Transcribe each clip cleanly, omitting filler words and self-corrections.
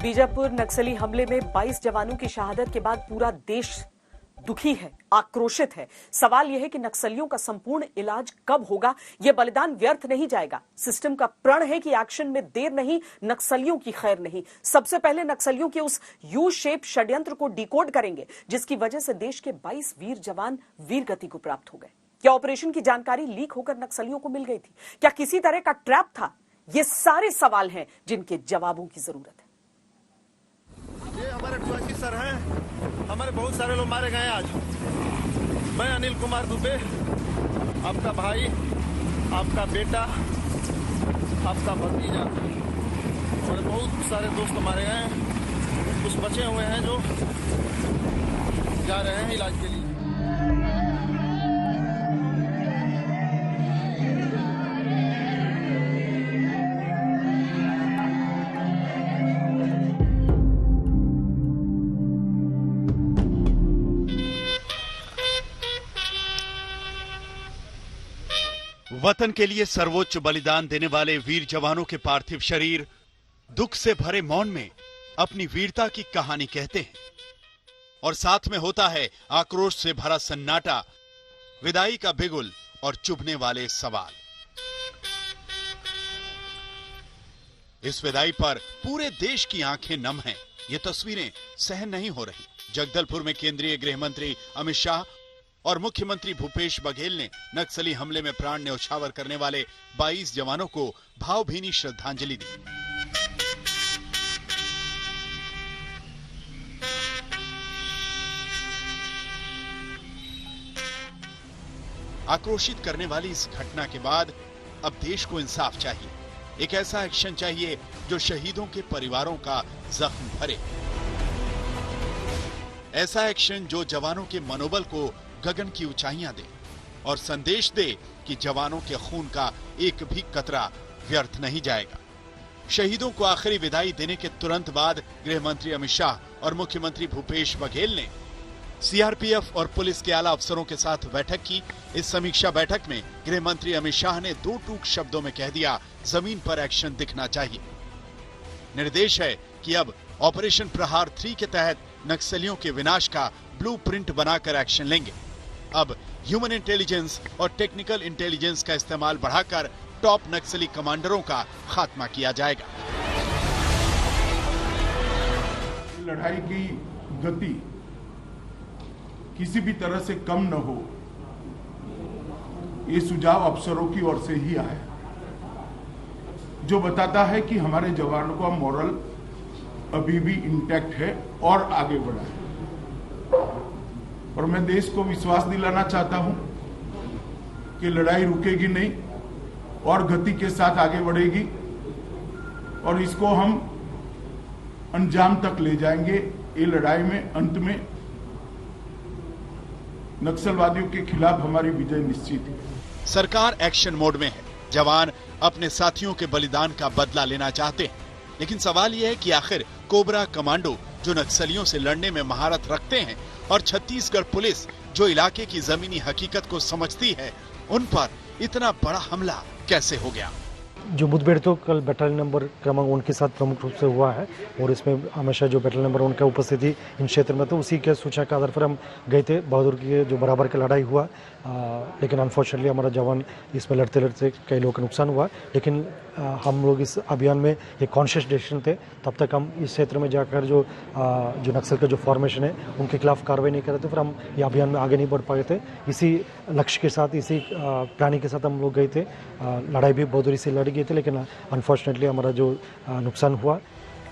बीजापुर नक्सली हमले में 22 जवानों की शहादत के बाद पूरा देश दुखी है, आक्रोशित है। सवाल यह है कि नक्सलियों का संपूर्ण इलाज कब होगा? यह बलिदान व्यर्थ नहीं जाएगा। सिस्टम का प्रण है कि एक्शन में देर नहीं, नक्सलियों की खैर नहीं। सबसे पहले नक्सलियों के उस यू शेप षड्यंत्र को डिकोड करेंगे जिसकी वजह से देश के 22 वीर जवान वीर गति को प्राप्त हो गए। क्या ऑपरेशन की जानकारी लीक होकर नक्सलियों को मिल गई थी? क्या किसी तरह का ट्रैप था? ये सारे सवाल हैं जिनके जवाबों की जरूरत है। ये हमारे ट्रस्टी सर हैं, हमारे बहुत सारे लोग मारे गए आज। मैं अनिल कुमार दुबे, आपका भाई, आपका बेटा, आपका भतीजा, और बहुत सारे दोस्त मारे गए हैं। कुछ बचे हुए हैं जो जा रहे हैं इलाज के लिए। वतन के लिए सर्वोच्च बलिदान देने वाले वीर जवानों के पार्थिव शरीर दुख से भरे मौन में अपनी वीरता की कहानी कहते हैं, और साथ में होता है आक्रोश से भरा सन्नाटा, विदाई का बिगुल और चुभने वाले सवाल। इस विदाई पर पूरे देश की आंखें नम हैं। ये तस्वीरें सहन नहीं हो रही। जगदलपुर में केंद्रीय गृह मंत्री अमित शाह और मुख्यमंत्री भूपेश बघेल ने नक्सली हमले में प्राण न्यौछावर करने वाले 22 जवानों को भावभीनी श्रद्धांजलि दी। आक्रोशित करने वाली इस घटना के बाद अब देश को इंसाफ चाहिए। एक ऐसा एक्शन चाहिए जो शहीदों के परिवारों का जख्म भरे। ऐसा एक्शन जो जवानों के मनोबल को गगन की ऊंचाइयां दे और संदेश दे कि जवानों के खून का एक भी कतरा व्यर्थ नहीं जाएगा। शहीदों को आखिरी विदाई देने के तुरंत बाद गृह मंत्री अमित शाह और मुख्यमंत्री भूपेश बघेल ने सीआरपीएफ और पुलिस के आला अफसरों के साथ बैठक की। इस समीक्षा बैठक में गृह मंत्री अमित शाह ने दो टूक शब्दों में कह दिया, जमीन पर एक्शन दिखना चाहिए। निर्देश है कि अब ऑपरेशन प्रहार 3 के तहत नक्सलियों के विनाश का ब्लूप्रिंट बनाकर एक्शन लेंगे। अब ह्यूमन इंटेलिजेंस और टेक्निकल इंटेलिजेंस का इस्तेमाल बढ़ाकर टॉप नक्सली कमांडरों का खात्मा किया जाएगा। लड़ाई की गति किसी भी तरह से कम न हो, ये सुझाव अफसरों की ओर से ही आया, जो बताता है कि हमारे जवानों का मोरल अभी भी इंटैक्ट है और आगे बढ़ा है। और मैं देश को विश्वास दिलाना चाहता हूं कि लड़ाई रुकेगी नहीं और गति के साथ आगे बढ़ेगी और इसको हम अंजाम तक ले जाएंगे। ये लड़ाई में अंत में नक्सलवादियों के खिलाफ हमारी विजय निश्चित है। सरकार एक्शन मोड में है। जवान अपने साथियों के बलिदान का बदला लेना चाहते हैं, लेकिन सवाल यह है कि आखिर कोबरा कमांडो जो नक्सलियों से लड़ने में महारत रखते हैं और छत्तीसगढ़ पुलिस जो इलाके की जमीनी हकीकत को समझती है, उन पर इतना बड़ा हमला कैसे हो गया? जो मुठभेड़ तो कल बटालियन नंबर क्रमांक 1 के साथ प्रमुख रूप से हुआ है और इसमें हमेशा जो बटालियन नंबर 1 का उपस्थिति इन क्षेत्र में, तो उसी के सूचना के आधार पर हम गए थे। बहादुर की जो बराबर की लड़ाई हुआ, लेकिन अनफॉर्चुनेटली हमारा जवान इसमें लड़ते लड़ते कई लोगों का नुकसान हुआ। लेकिन हम लोग इस अभियान में एक कॉन्शियस डिसीजन थे, तब तक हम इस क्षेत्र में जाकर जो नक्सल का जो फॉर्मेशन है उनके खिलाफ कार्रवाई नहीं कर रहे थे, फिर हम ये अभियान में आगे नहीं बढ़ पाए थे। इसी लक्ष्य के साथ, इसी प्लानिंग के साथ हम लोग गए थे। लड़ाई भी बहादुरी से लड़ गए थे, लेकिन अनफॉर्चुनेटली हमारा जो नुकसान हुआ।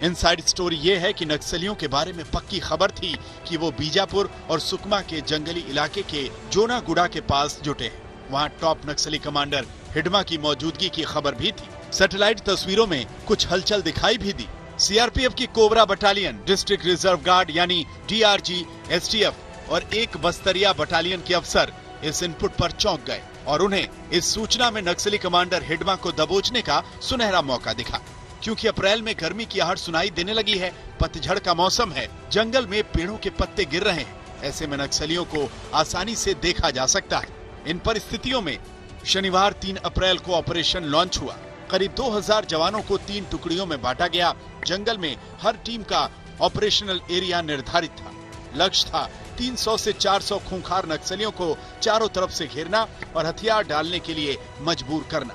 इनसाइड स्टोरी ये है कि नक्सलियों के बारे में पक्की खबर थी कि वो बीजापुर और सुकमा के जंगली इलाके के जोनागुड़ा के पास जुटे हैं। वहाँ टॉप नक्सली कमांडर हिडमा की मौजूदगी की खबर भी थी। सैटेलाइट तस्वीरों में कुछ हलचल दिखाई भी दी। सीआरपीएफ की cobra battalion, district reserve guard यानी डीआरजी, एसटीएफ और एक बस्तरिया बटालियन के अफसर इस इनपुट पर चौंक गए और उन्हें इस सूचना में नक्सली कमांडर हिडमा को दबोचने का सुनहरा मौका दिखा। क्योंकि अप्रैल में गर्मी की आहट सुनाई देने लगी है, पतझड़ का मौसम है, जंगल में पेड़ों के पत्ते गिर रहे हैं, ऐसे में नक्सलियों को आसानी से देखा जा सकता है। इन परिस्थितियों में शनिवार 3 अप्रैल को ऑपरेशन लॉन्च हुआ। करीब 2000 जवानों को 3 टुकड़ियों में बांटा गया। जंगल में हर टीम का ऑपरेशनल एरिया निर्धारित था। लक्ष्य था 300 से 400 खूंखार नक्सलियों को चारों तरफ से घेरना और हथियार डालने के लिए मजबूर करना।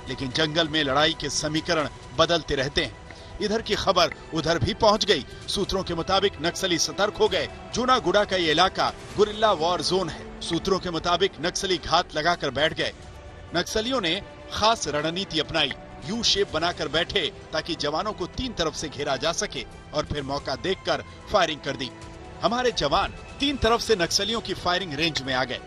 लेकिन जंगल में लड़ाई के समीकरण बदलते रहते हैं। इधर की खबर उधर भी पहुंच गई। सूत्रों के मुताबिक नक्सली सतर्क हो गए। जूनागुड़ा का ये इलाका गुरिल्ला वॉर जोन है। सूत्रों के मुताबिक नक्सली घात लगाकर बैठ गए। नक्सलियों ने खास रणनीति अपनाई। यू शेप बनाकर बैठे ताकि जवानों को 3 तरफ से घेरा जा सके और फिर मौका देखकर फायरिंग कर दी। हमारे जवान 3 तरफ से नक्सलियों की फायरिंग रेंज में आ गए।